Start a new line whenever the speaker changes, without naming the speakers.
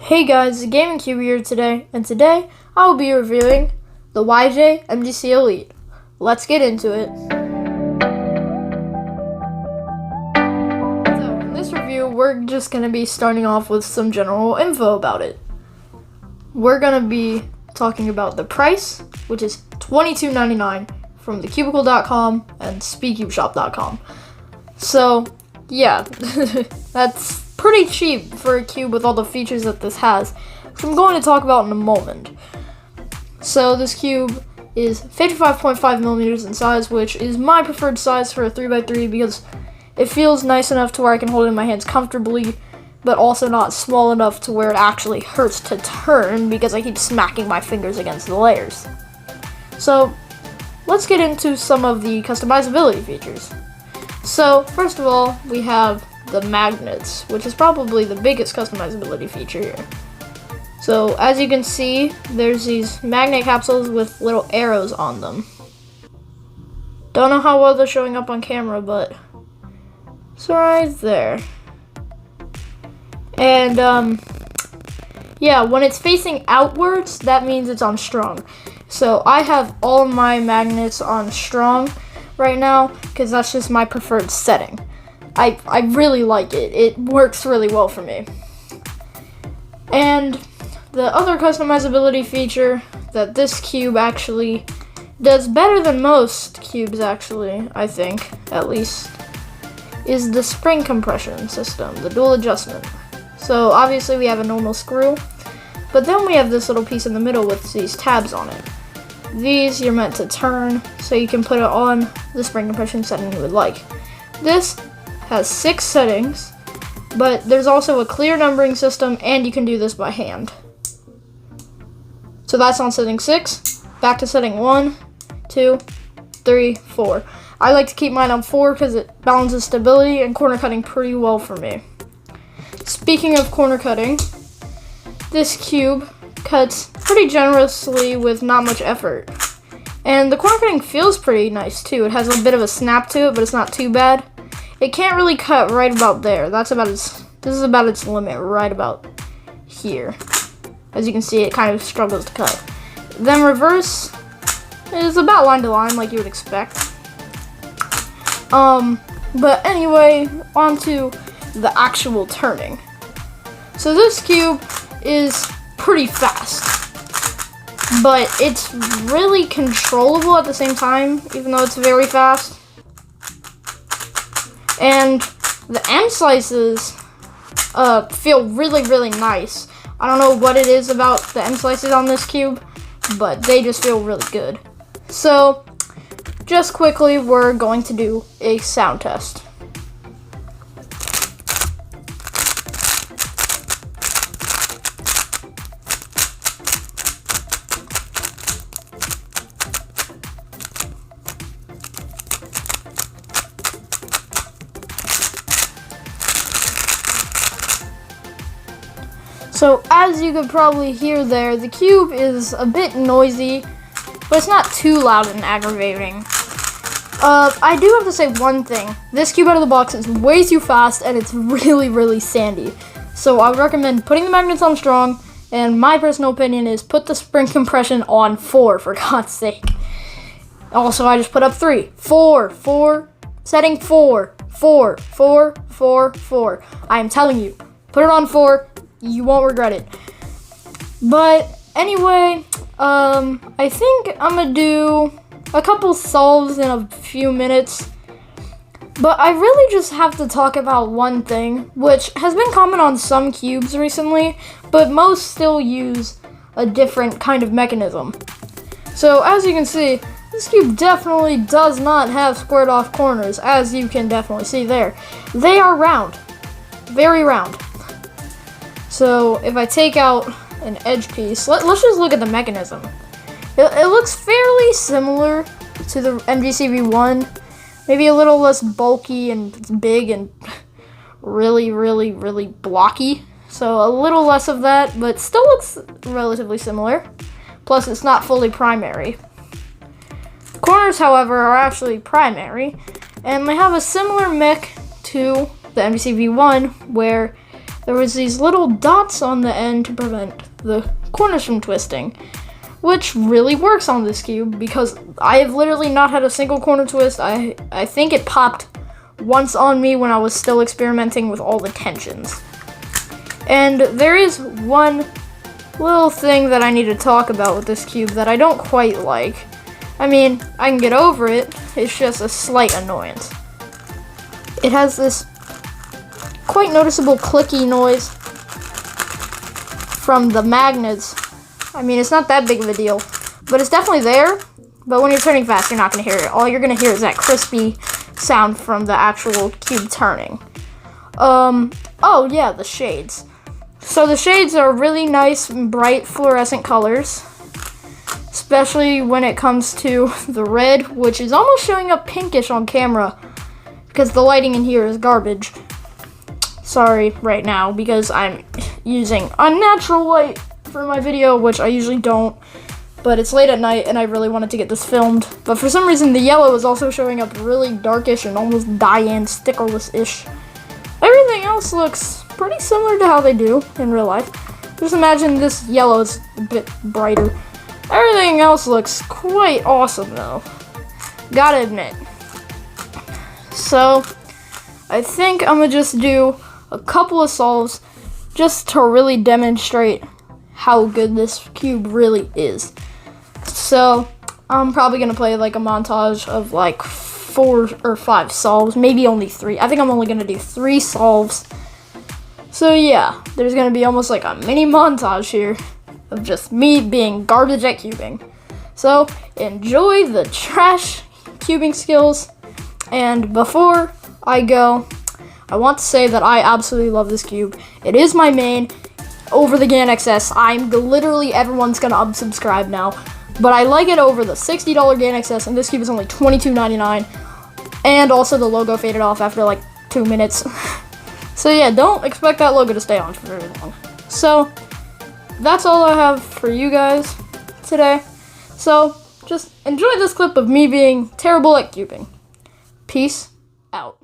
Hey guys, Gaming Cube here today, and today I will be reviewing the YJ MGC Elite. Let's get into it. So, in this review, we're just going to be starting off with some general info about it. We're going to be talking about the price, which is $22.99 from thecubicle.com and speedcubeshop.com. So, yeah, that's pretty cheap for a cube with all the features that this has, which I'm going to talk about in a moment. So this cube is 55.5 millimeters in size, which is my preferred size for a 3x3 because it feels nice enough to where I can hold it in my hands comfortably, but also not small enough to where it actually hurts to turn because I keep smacking my fingers against the layers. So let's get into some of the customizability features. So first of all, we have the magnets, which is probably the biggest customizability feature here. So as you can see, there's these magnet capsules with little arrows on them. Don't know how well they're showing up on camera, but it's right there. And yeah, when it's facing outwards, that means it's on strong. So I have all of my magnets on strong right now because that's just my preferred setting. I really like it. It works really well for me. And the other customizability feature that this cube actually does better than most cubes actually, I think, at least, is the spring compression system, the dual adjustment. So obviously we have a normal screw, but then we have this little piece in the middle with these tabs on it. These you're meant to turn so you can put it on the spring compression setting you would like. This has 6 settings, but there's also a clear numbering system and you can do this by hand. So that's on setting 6, back to setting 1, 2, 3, 4. I like to keep mine on 4 because it balances stability and corner cutting pretty well for me. Speaking of corner cutting, this cube cuts pretty generously with not much effort. And the corner cutting feels pretty nice too. It has a bit of a snap to it, but it's not too bad. It can't really cut right about there. This is about its limit, right about here. As you can see, it kind of struggles to cut. Then reverse is about line to line, like you would expect. But anyway, on to the actual turning. So this cube is pretty fast, but it's really controllable at the same time, even though it's very fast. And the M slices feel really nice. I don't know what it is about the M slices on this cube, but they just feel really good. So just quickly, we're going to do a sound test. So as you could probably hear there, the cube is a bit noisy, but it's not too loud and aggravating. I do have to say one thing. This cube out of the box is way too fast and it's really sandy. So I would recommend putting the magnets on strong, and my personal opinion is put the spring compression on 4 for God's sake. Also, I just put up 3, 4, setting 4, 4, 4, 4, 4. I am telling you, put it on 4. You won't regret it. But anyway, I think I'm gonna do a couple solves in a few minutes. But I really just have to talk about one thing, which has been common on some cubes recently, but most still use a different kind of mechanism. So as you can see, this cube definitely does not have squared off corners, as you can definitely see there. They are round, very round. So if I take out an edge piece, let's just look at the mechanism. It looks fairly similar to the MGC3 maybe a little less bulky and big and really blocky. So a little less of that, but still looks relatively similar. Plus it's not fully primary. Corners, however, are actually primary, and they have a similar mech to the MGC3 where there was these little dots on the end to prevent the corners from twisting, which really works on this cube because I have literally not had a single corner twist. I think it popped once on me when I was still experimenting with all the tensions. And there is one little thing that I need to talk about with this cube that I don't quite like. I mean, I can get over it, it's just a slight annoyance. It has this quite noticeable clicky noise from the magnets. I mean, it's not that big of a deal, but it's definitely there. But when you're turning fast, you're not going to hear it. All you're going to hear is that crispy sound from the actual cube turning. Oh yeah, the shades. So the shades are really nice, bright fluorescent colors, especially when it comes to the red, which is almost showing up pinkish on camera because the lighting in here is garbage. Sorry right now because I'm using unnatural light for my video, which I usually don't, but it's late at night and I really wanted to get this filmed. But for some reason the yellow is also showing up really darkish and almost Diane stickerless-ish. Everything else looks pretty similar to how they do in real life. Just imagine this yellow is a bit brighter. Everything else looks quite awesome though, gotta admit. So I think I'm gonna just do a couple of solves just to really demonstrate how good this cube really is. So I'm probably gonna play like a montage of like 4 or 5 solves, maybe only 3. I think I'm only gonna do 3 solves. So yeah, there's gonna be almost like a mini montage here of just me being garbage at cubing. So enjoy the trash cubing skills. And before I go, I want to say that I absolutely love this cube. It is my main over the GAN XS. I'm literally, everyone's gonna unsubscribe now, but I like it over the $60 GAN XS, and this cube is only $22.99. And also the logo faded off after like 2 minutes. So yeah, don't expect that logo to stay on for very long. So that's all I have for you guys today. So just enjoy this clip of me being terrible at cubing. Peace out.